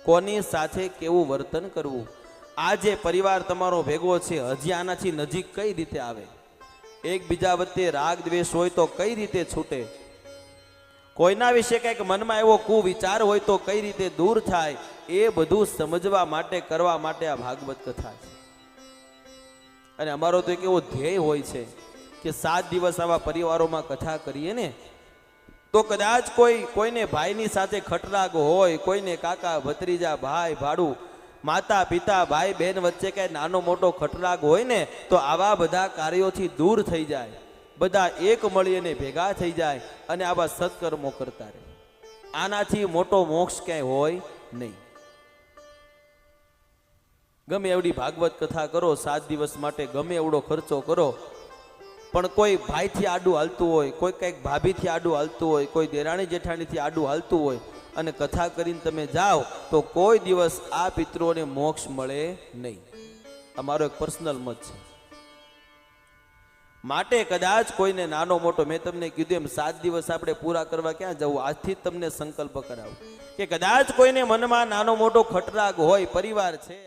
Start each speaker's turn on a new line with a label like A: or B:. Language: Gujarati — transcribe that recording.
A: કોની સાથે કેવું વર્તન કરવું। આ જે પરિવાર તમારો ભેગો છે હજી આનાથી નજીક કઈ રીતે આવે, એકબીજા વચ્ચે રાગ દ્વેષ હોય તો કઈ રીતે છૂટે, કોઈના વિશે કંઈક મનમાં એવો કુવિચાર હોય તો કઈ રીતે દૂર થાય, એ બધું સમજવા માટે કરવા માટે આ ભાગવત કથા છે। અને અમારો તો એક એવો ધ્યેય હોય છે કે 7 દિવસ આવા પરિવારોમાં કથા કરીએ ને તો કદાચ કોઈને ભાઈની સાથે ખટરાગ હોય, કોઈને કાકા ભત્રીજા ભાઈ ભાડું માતા પિતા ભાઈ બહેન વચ્ચે કઈ નાનો મોટો ખટરાગ હોય ને તો આવા બધા કાર્યોથી દૂર થઈ જાય, બધા એક મળીને ભેગા થઈ જાય અને આવા સત્કર્મો કરતા રહે। આનાથી મોટો મોક્ષ ક્યાંય હોય નહીં। ગમે એવડી ભાગવત કથા કરો 7 દિવસ માટે, ગમે એવડો ખર્ચો કરો, પણ કોઈ ભાઈથી આડું હાલતું હોય, કોઈ કંઈક ભાભીથી આડું હાલતું હોય, કોઈ દેરાણી જેઠાણીથી આડું હાલતું હોય અને કથા કરીને તમે જાઓ તો કોઈ દિવસ આ પિતૃઓને મોક્ષ મળે નહીં। અમારો એક પર્સનલ મત છે। માટે કદાચ કોઈને નાનો મોટો, મેં તમને કીધું એમ 7 દિવસ આપણે પૂરા કરવા ક્યાં જવું, આજથી જ તમને સંકલ્પ કરાવું કે કદાચ કોઈને મનમાં નાનો મોટો ખટરાગ હોય, પરિવાર છે